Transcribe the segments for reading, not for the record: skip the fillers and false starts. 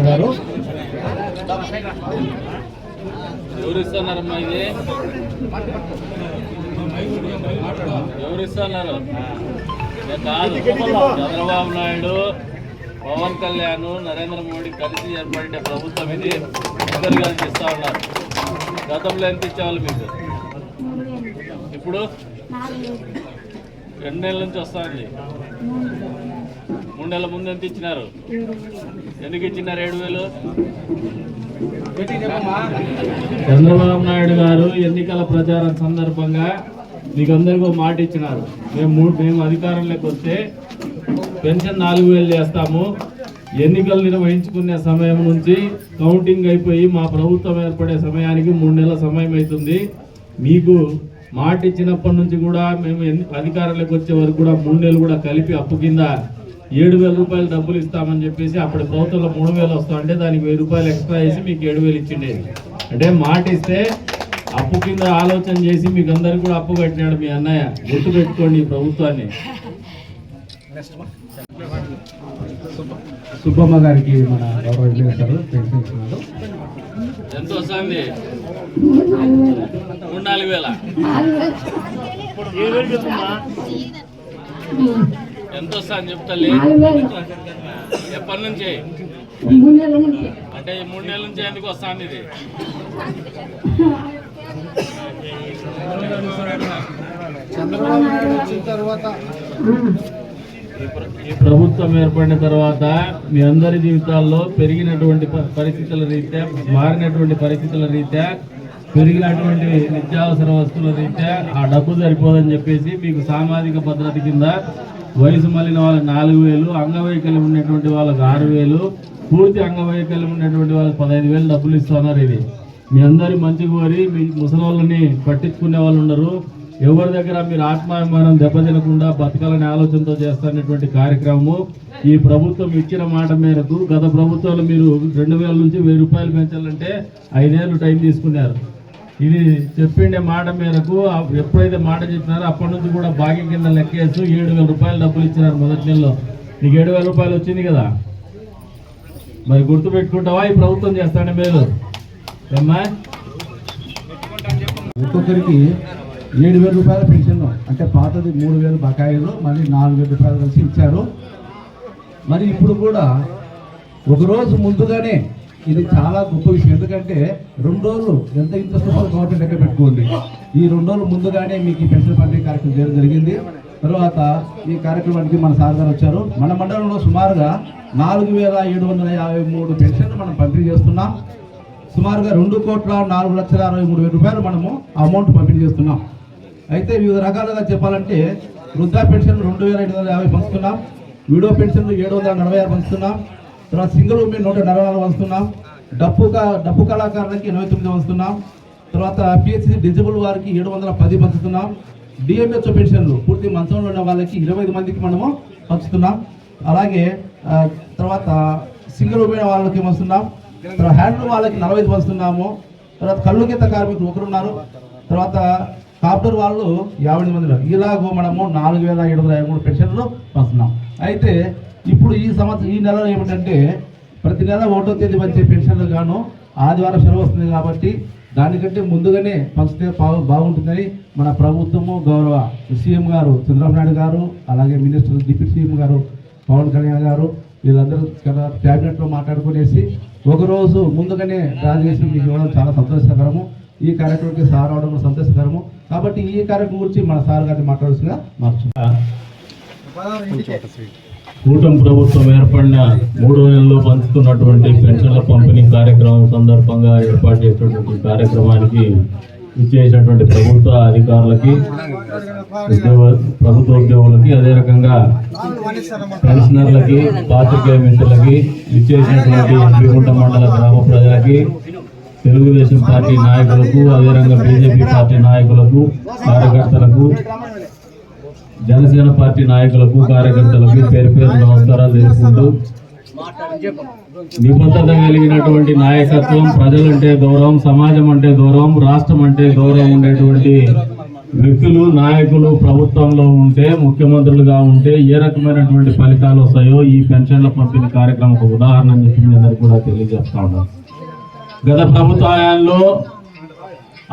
గారు. ఎవరిస్తున్నారమ్మా ఇది? ఎవరిస్తున్నారు? కాదు, చంద్రబాబు నాయుడు, పవన్ కళ్యాణ్, నరేంద్ర మోడీ కలిసి ఏర్పడిన ప్రభుత్వం ఇది. ఇద్దరు కలిసి ఇస్తా ఉన్నారు. గతంలో ఎంత ఇచ్చేవాళ్ళు మీకు? ఇప్పుడు 2 నెలల నుంచి వస్తుంది. 3 నెలల ముందు ఎంత ఇచ్చినారు? ఎందుకు ఇచ్చినారు 7,000? చంద్రబాబు నాయుడు గారు ఎన్నికల ప్రచారం సందర్భంగా మీకు అందరికీ మాట ఇచ్చినారు. మేము అధికారంలోకి వస్తే పెన్షన్ 4,000 చేస్తాము. ఎన్నికలు నిర్వహించుకునే సమయం నుంచి కౌంటింగ్ అయిపోయి మా ప్రభుత్వం ఏర్పడే సమయానికి 3 నెలల సమయం అవుతుంది. మీకు మాట ఇచ్చినప్పటి నుంచి కూడా మేము అధికారంలోకి వచ్చే వరకు కూడా 3 నెలలు కూడా కలిపి అప్పు కింద 7,000 రూపాయలు డబ్బులు ఇస్తామని చెప్పేసి అప్పుడు ప్రభుత్వంలో 3,000 వస్తామంటే దానికి 1,000 రూపాయలు ఎక్స్ట్రా వేసి మీకు 7,000 ఇచ్చిండేది. అంటే మాట ఇస్తే అప్పు కింద ఆలోచన చేసి మీకు అందరికి కూడా అప్పు కట్టినాడు మీ అన్నయ్య. గుర్తు పెట్టుకోండి ఈ ప్రభుత్వాన్ని. సుబ్బమ్మ గారికి మన గౌరవ ఎమ్మెల్యేలు పెన్షన్ ఇస్తున్నారు. ఎంత వస్తుంది? 3,000-4,000. ఎంత వస్తా అని చెప్తాలి. ఎప్పటి నుంచి? అంటే ఈ 3 నెలల నుంచి ఎందుకు వస్తాను ఇది? ఈ ప్రభుత్వం ఏర్పడిన తర్వాత మీ అందరి జీవితాల్లో పెరిగినటువంటి పరిస్థితుల రీత్యా, మారినటువంటి పరిస్థితుల రీత్యా, పెరిగినటువంటి నిత్యావసర వస్తువుల రీత్యా ఆ డబ్బు సరిపోదని చెప్పేసి మీకు సామాజిక భద్రత కింద వయసు మళ్ళిన వాళ్ళకి 4,000, అంగవైకల్యం ఉన్నటువంటి వాళ్ళకి 6,000, పూర్తి అంగవైకల్యం ఉన్నటువంటి వాళ్ళకి 15,000 డబ్బులు ఇస్తున్నారు. ఇది మీ అందరి మంచి కోరి మీ ముసలోళ్ళని పట్టించుకునే వాళ్ళు ఉండరు. ఎవరి దగ్గర మీరు ఆత్మాభిమానం దెబ్బతినకుండా బతకాలనే ఆలోచనతో చేస్తున్నటువంటి కార్యక్రమము. ఈ ప్రభుత్వం ఇచ్చిన మాట మేరకు గత ప్రభుత్వంలో మీరు 2,000 నుంచి 1,000 రూపాయలు పెంచాలంటే 5 ఏళ్ళు టైం తీసుకున్నారు. ఇది చెప్పిండే మాట మేరకు ఎప్పుడైతే మాట చెప్పినారో అప్పటి నుంచి కూడా భాగ్యం కింద లెక్కేస్తూ 7,000 రూపాయలు డబ్బులు ఇచ్చినారు మొదటి నెలలో. నీకు 7,000 రూపాయలు వచ్చింది కదా, మరి గుర్తు పెట్టుకుంటావా? ఈ ప్రభుత్వం చేస్తానే మేలు ఏమ్మా? ఒక్కొక్కరికి 7,000 రూపాయల పెన్షన్, అంటే పాతది 3,000 బకాయిలు, మళ్ళీ 4,000 రూపాయలు కలిసి ఇచ్చారు. మరి ఇప్పుడు కూడా ఒకరోజు ముందుగానే, ఇది చాలా గొప్ప విషయం. ఎందుకంటే 2 రోజులు ఎంత ఇంట్రెస్ట్ గవర్నమెంట్ దగ్గర పెట్టుకోండి. ఈ 2 రోజులు ముందుగానే మీకు ఈ పెన్షన్ పంపిణీ కార్యక్రమం చేయడం జరిగింది. తర్వాత ఈ కార్యక్రమానికి మన సార్ గారు వచ్చారు. మన మండలంలో సుమారుగా 4,753 పెన్షన్లు మనం పంపిణీ చేస్తున్నాం. సుమారుగా 2,04,63,000 రూపాయలు మనము అమౌంట్ పంపిణీ చేస్తున్నాం. అయితే వివిధ రకాలుగా చెప్పాలంటే వృద్ధా పెన్షన్ 2,550 పంచుతున్నాం, విడో పెన్షన్లు 746 పంచుతున్నాం, తర్వాత సింగిల్ ఉమెన్ 144 పంచుతున్నాం, డప్పు కళాకారులకి 89 పంచుతున్నాం, తర్వాత పిహెచ్సి డిజబుల్ వారికి 710 పంచుతున్నాం, డిఎంహెచ్ఓ పెన్షన్లు పూర్తి మంచంలో ఉన్న వాళ్ళకి 25 మందికి మనము పంచుతున్నాం. అలాగే తర్వాత సింగిల్ ఉమెన్ వాళ్ళకి పంచుతున్నాం, తర్వాత హ్యాండ్లూమ్ వాళ్ళకి 45 పంచుతున్నాము, తర్వాత కళ్ళు గీత కార్మికులు 1 ఉన్నారు, తర్వాత కాప్టర్ వాళ్ళు 50 మందిలో. ఇలాగో మనము 4,753 పెన్షన్లు పంచుతున్నాం. అయితే ఇప్పుడు ఈ నెలలో ఏమిటంటే ప్రతి నెల 1వ తేదీ వచ్చే పెన్షన్లు గాను ఆదివారం సెలవు వస్తుంది కాబట్టి దానికంటే ముందుగానే పంచితే బాగుంటుందని మన ప్రభుత్వము, గౌరవ సీఎం గారు చంద్రబాబు నాయుడు గారు, అలాగే మినిస్టర్ డిప్యూటీ సీఎం గారు పవన్ కళ్యాణ్ గారు వీళ్ళందరూ క్యాబినెట్లో మాట్లాడుకునేసి ఒకరోజు ముందుగానే డ్రా చేసి మీకు ఇవ్వడం చాలా సంతోషకరము. ఈ కార్యక్రమానికి సార్ అవడం సంతోషకరము. కాబట్టి ఈ కార్యక్రమం గురించి మన సార్ గారిని మాట్లాడాల్సిందిగా మార్చుకుంటాం. కూటమి ప్రభుత్వం ఏర్పడిన 3 నెలల్లో పంచుతున్నటువంటి పెన్షన్ల పంపిణీ కార్యక్రమం సందర్భంగా ఏర్పాటు చేసినటువంటి కార్యక్రమానికి ఇచ్చేసినటువంటి ప్రభుత్వ అధికారులకి, ప్రభుత్వ ఉద్యోగులకి, అదే రకంగా పెన్షనర్లకి, పాత్రికేయ మిత్రులకి, ఇచ్చేసినటువంటి ఎంపీగుంట మండల గ్రామ ప్రజలకి, తెలుగుదేశం పార్టీ నాయకులకు, అదే రకంగా బీజేపీ పార్టీ నాయకులకు, కార్యకర్తలకు, జనసేన పార్టీ నాయకులకు, కార్యకర్తలకు పేరు పేరు నమస్కారాలు తెలుపుకుంటూ, నిబద్ధత కలిగినటువంటి నాయకత్వం, ప్రజలంటే గౌరవం, సమాజం అంటే గౌరవం, రాష్ట్రం అంటే గౌరవం ఉండేటువంటి వ్యక్తులు నాయకులు ప్రభుత్వంలో ఉంటే ముఖ్యమంత్రులుగా ఉంటే ఏ రకమైనటువంటి ఫలితాలు వస్తాయో ఈ పెన్షన్ల పంపిణీ కార్యక్రమం ఒక ఉదాహరణ అని చెప్పి మీ అందరికీ కూడా తెలియజేస్తా ఉన్నాం. గత ప్రభుత్వ హయాంలో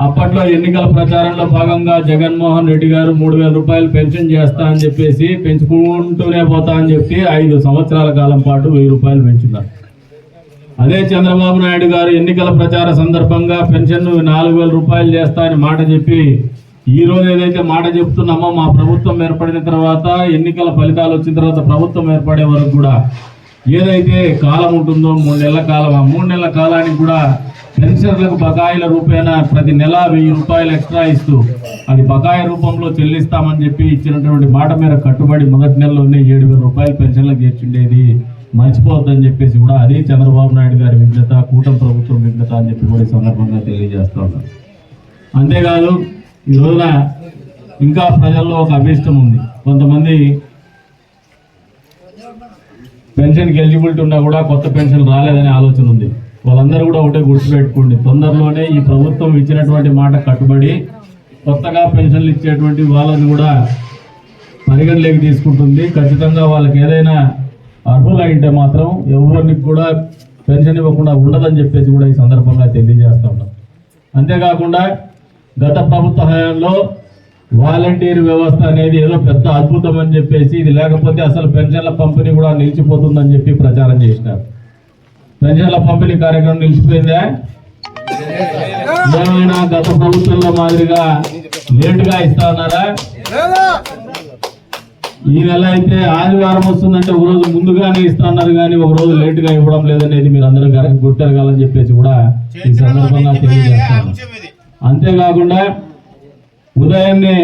అప్పట్లో ఎన్నికల ప్రచారంలో భాగంగా జగన్మోహన్ రెడ్డి గారు 3,000 రూపాయలు పెన్షన్ చేస్తా అని చెప్పేసి పెంచుకుంటూనే పోతా అని చెప్పి 5 సంవత్సరాల కాలం పాటు 1,000 రూపాయలు పెంచున్నారు. అదే చంద్రబాబు నాయుడు గారు ఎన్నికల ప్రచార సందర్భంగా పెన్షన్ 4,000 రూపాయలు చేస్తా అని మాట చెప్పి ఈ రోజు ఏదైతే మాట చెప్తున్నామో మా ప్రభుత్వం ఏర్పడిన తర్వాత ఎన్నికల ఫలితాలు వచ్చిన తర్వాత ప్రభుత్వం ఏర్పడే వరకు కూడా ఏదైతే కాలం ఉంటుందో 3 నెలల కాలం, ఆ 3 నెలల కాలానికి కూడా పెన్షన్లకు బకాయిల రూపేణ ప్రతి నెల 1,000 రూపాయలు ఎక్స్ట్రా ఇస్తూ అది బకాయి రూపంలో చెల్లిస్తామని చెప్పి ఇచ్చినటువంటి మాట మేర కట్టుబడి మొదటి నెలలోనే 7,000 రూపాయలు పెన్షన్లకు చేర్చుండేది మర్చిపోవద్దని చెప్పేసి కూడా అది చంద్రబాబు నాయుడు గారి విఘ్నత, కూటమి ప్రభుత్వం విఘ్నత అని చెప్పి కూడా ఈ సందర్భంగా తెలియజేస్తా ఉన్నారు. అంతేకాదు ఈ రోజున ఇంకా ప్రజల్లో ఒక అభిష్టం ఉంది. కొంతమంది పెన్షన్కి ఎలిజిబిలిటీ ఉన్నా కూడా కొత్త పెన్షన్ రాలేదనే ఆలోచన ఉంది. వాళ్ళందరూ కూడా ఒకటే గుర్తుపెట్టుకోండి, తొందరలోనే ఈ ప్రభుత్వం ఇచ్చినటువంటి మాట కట్టుబడి కొత్తగా పెన్షన్లు ఇచ్చేటువంటి వాళ్ళని కూడా పరిగణలోకి తీసుకుంటుంది. ఖచ్చితంగా వాళ్ళకి ఏదైనా అర్హులైంటే మాత్రం ఎవరికి కూడా పెన్షన్ ఇవ్వకుండా ఉండదని చెప్పేసి కూడా ఈ సందర్భంగా తెలియజేస్తా ఉన్నాం. అంతేకాకుండా గత ప్రభుత్వ హయాంలో వాలంటీర్ వ్యవస్థ అనేది ఏదో పెద్ద అద్భుతం అని చెప్పేసి ఇది లేకపోతే అసలు పెన్షన్ల పంపిణీ కూడా నిలిచిపోతుందని చెప్పి ప్రచారం చేసినారు. పెన్షన్ల పంపిణీ కార్యక్రమం నిలిచిపోయిందా? ఏమైనా గత ప్రభుత్వంలో మాదిరిగా లేటుగా ఇస్తా ఉన్నారా? ఈ నెల అయితే ఆదివారం వస్తుందంటే ఒక రోజు ముందుగానే ఇస్తా ఉన్నారు, కానీ ఒక రోజు లేటుగా ఇవ్వడం లేదనేది మీరు అందరూ గుర్తెరగాలని చెప్పేసి కూడా ఈ సందర్భంగా తెలియజేస్తాను. అంతేకాకుండా ఉదయాన్నే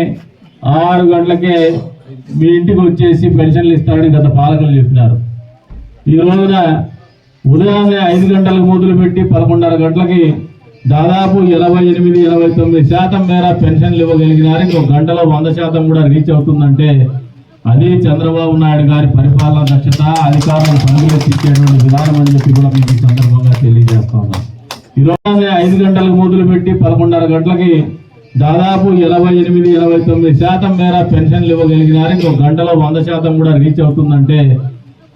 6 గంటలకే మీ ఇంటికి వచ్చేసి పెన్షన్లు ఇస్తారని గత పాలకులు చెప్పినారు. ఈ రోజున ఉదయాన్నే 5 గంటలకు మొదలుపెట్టి 11:30 గంటలకి దాదాపు 88-89% మేర పెన్షన్లు ఇవ్వగలిగినారు. ఇంకొక గంటలో 100% కూడా రీచ్ అవుతుందంటే అది చంద్రబాబు నాయుడు గారి పరిపాలన దక్షత, అధికారులను పనులెత్తించేటువంటి విధానం అని చెప్పి కూడా మీకు ఈ సందర్భంగా తెలియజేస్తా ఉన్నాం. ఈ రోజు 5 గంటలకు మొదలుపెట్టి 11:30 గంటలకి దాదాపు 88-89% మేర పెన్షన్లు ఇవ్వగలిగినారు. ఇంకొక గంటలో 100% కూడా రీచ్ అవుతుందంటే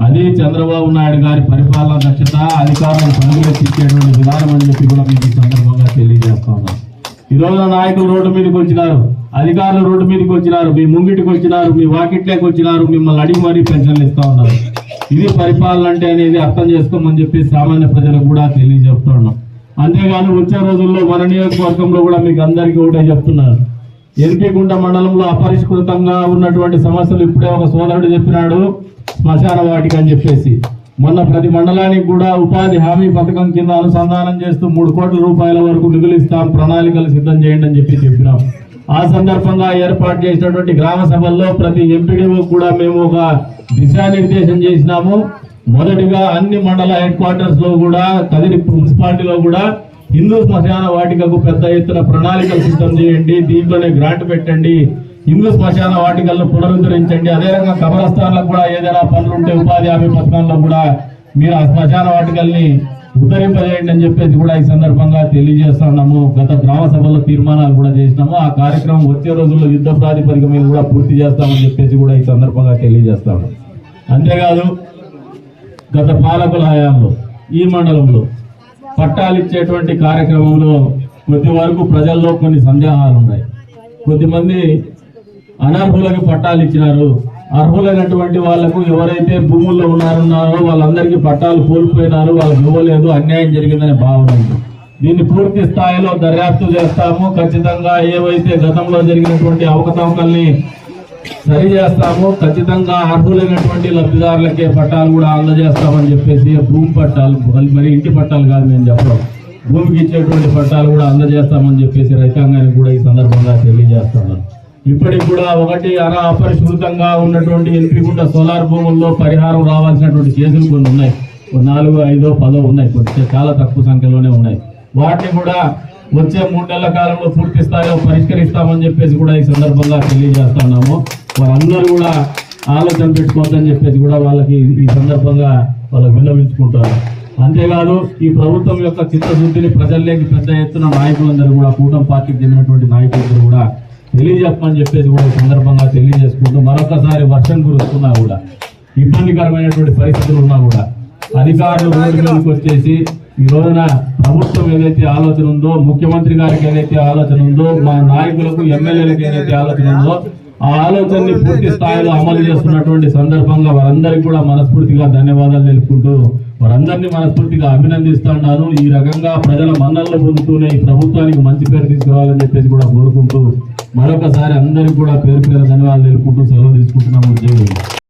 అది చంద్రబాబు నాయుడు గారి పరిపాలన దక్షత, అధికారులను పనులెత్తించేటువంటి విధానం అని చెప్పి కూడా మీకు ఈ సందర్భంగా తెలియజేస్తా ఉన్నాం. ఈ రోజు నాయకులు రోడ్డు మీదకి వచ్చినారు, అధికారులు రోడ్డు మీదకి వచ్చినారు, మీ ముంగిటికి వచ్చినారు, మీ వాకిట్లోకి వచ్చినారు, మిమ్మల్ని అడిగి మరీ పెన్షన్లు ఇస్తా ఉన్నారు. ఇది పరిపాలన అంటే అనేది అర్థం చేసుకోమని చెప్పి సామాన్య ప్రజలకు కూడా తెలియజేస్తా ఉన్నాం. అంతేకాదు వచ్చే రోజుల్లో మన నియోజకవర్గంలో కూడా మీకు అందరికీ ఒకటే చెప్తున్నారు, ఎన్పిగుంట మండలంలో అపరిష్కృతంగా ఉన్నటువంటి సమస్యలు ఇప్పుడే ఒక సోదరుడు చెప్పినాడు, శ్మశాన వాటిక అని చెప్పేసి. మొన్న ప్రతి మండలానికి కూడా ఉపాధి హామీ పథకం కింద అనుసంధానం చేస్తూ 3 కోట్ల రూపాయల వరకు నిధులు ఇస్తాం, ప్రణాళికలు సిద్ధం చేయండి అని చెప్పినాం. ఆ సందర్భంగా ఏర్పాటు చేసినటువంటి గ్రామ సభల్లో ప్రతి ఎంపీడీఓ కూడా మేము ఒక దిశానిర్దేశం చేసినాము. మొదటిగా అన్ని మండల హెడ్ క్వార్టర్స్ లో కూడా కదిరి మున్సిపాలిటీలో కూడా హిందూ శ్మశాన వాటికకు పెద్ద ఎత్తున ప్రణాళికలు సిద్ధం చేయండి, దీంట్లోనే గ్రాంట్ పెట్టండి, హిందూ శ్మశాన వాటికలను పునరుద్ధరించండి. అదేవిధంగా కబరస్థాన్లకు కూడా ఏదైనా పనులు ఉంటే ఉపాధి హామీ పథకంలో కూడా మీరు ఆ శ్మశాన వాటికల్ని ఉద్ధరింపజేయండి అని చెప్పేసి కూడా ఈ సందర్భంగా తెలియజేస్తున్నాము. గత గ్రామ సభలో తీర్మానాలు కూడా చేసినాము. ఆ కార్యక్రమం వచ్చే రోజుల్లో యుద్ధ ప్రాతిపదిక మీద కూడా పూర్తి చేస్తామని చెప్పేసి కూడా ఈ సందర్భంగా తెలియజేస్తాము. అంతేకాదు గత పాలకుల హయాంలో ఈ మండలంలో పట్టాలు ఇచ్చేటువంటి కార్యక్రమంలో కొద్ది వరకు ప్రజల్లో కొన్ని సందేహాలు ఉన్నాయి. కొద్దిమంది అనర్హులకు పట్టాలు ఇచ్చినారు, అర్హులైనటువంటి వాళ్లకు ఎవరైతే భూముల్లో ఉన్నారో వాళ్ళందరికీ పట్టాలు కోల్పోయినారు, వాళ్ళకి ఇవ్వలేదు, అన్యాయం జరిగిందనే భావన ఉంది. దీన్ని పూర్తి స్థాయిలో దర్యాప్తు చేస్తాము. ఖచ్చితంగా ఏవైతే గతంలో జరిగినటువంటి అవకతవకల్ని సరి చేస్తాము. ఖచ్చితంగా అర్హులైనటువంటి లబ్ధిదారులకే పట్టాలు కూడా అందజేస్తామని చెప్పేసి, భూమి పట్టాలు మరి ఇంటి పట్టాలు కాదు మేము చెప్పడం, భూమికి ఇచ్చేటువంటి పట్టాలు కూడా అందజేస్తామని చెప్పేసి రైతాంగానికి కూడా ఈ సందర్భంగా తెలియజేస్తున్నాం. ఇప్పటికి కూడా అపరిష్కృతంగా ఉన్నటువంటి ఎన్పిగుంట సోలార్ భూముల్లో పరిహారం రావాల్సినటువంటి కేసులు కొన్ని ఉన్నాయి, 4, 5, 10 ఉన్నాయి, కొన్ని చాలా తక్కువ సంఖ్యలోనే ఉన్నాయి. వాటిని కూడా వచ్చే 3 నెలల కాలంలో పూర్తి స్థాయిలో పరిష్కరిస్తామని చెప్పేసి కూడా ఈ సందర్భంగా తెలియజేస్తున్నాము. వాళ్ళందరూ కూడా ఆలోచన పెట్టుకోవద్దని చెప్పేసి కూడా వాళ్ళకి ఈ సందర్భంగా వాళ్ళకి విన్నవించుకుంటారు. అంతేకాదు ఈ ప్రభుత్వం యొక్క చిత్తశుద్ధిని ప్రజల్లోకి పెద్ద ఎత్తున నాయకులందరూ కూడా కూటమి పార్టీకి చెందినటువంటి నాయకులందరూ కూడా తెలియజెప్పని చెప్పేసి కూడా ఈ సందర్భంగా తెలియజేసుకుంటూ మరొకసారి వర్షం కురుస్తున్నా కూడా ఇబ్బందికరమైనటువంటి పరిస్థితులు ఉన్నా కూడా అధికారులు రోడ్డు మీదకి వచ్చేసి ఈ రోజున ప్రభుత్వం ఏదైతే ఆలోచన ఉందో, ముఖ్యమంత్రి గారికి ఏదైతే ఆలోచన ఉందో, మా నాయకులకు ఎమ్మెల్యేలకు ఏదైతే ఆలోచన ఉందో ఆ ఆలోచనని పూర్తి స్థాయిలో అమలు చేస్తున్నటువంటి సందర్భంగా వారందరికీ కూడా మనస్ఫూర్తిగా ధన్యవాదాలు తెలుపుకుంటూ వారందరినీ మనస్ఫూర్తిగా అభినందిస్తున్నాను. ఈ రకంగా ప్రజల మన్ననలు పొందుతూనే ఈ ప్రభుత్వానికి మంచి పేరు తీసుకురావాలని చెప్పేసి కూడా కోరుకుంటూ మరొకసారి అందరికీ కూడా పేరు ధన్యవాదాలు తెలుపుకుంటూ సెలవు తీసుకుంటున్నాము. జై హింద్.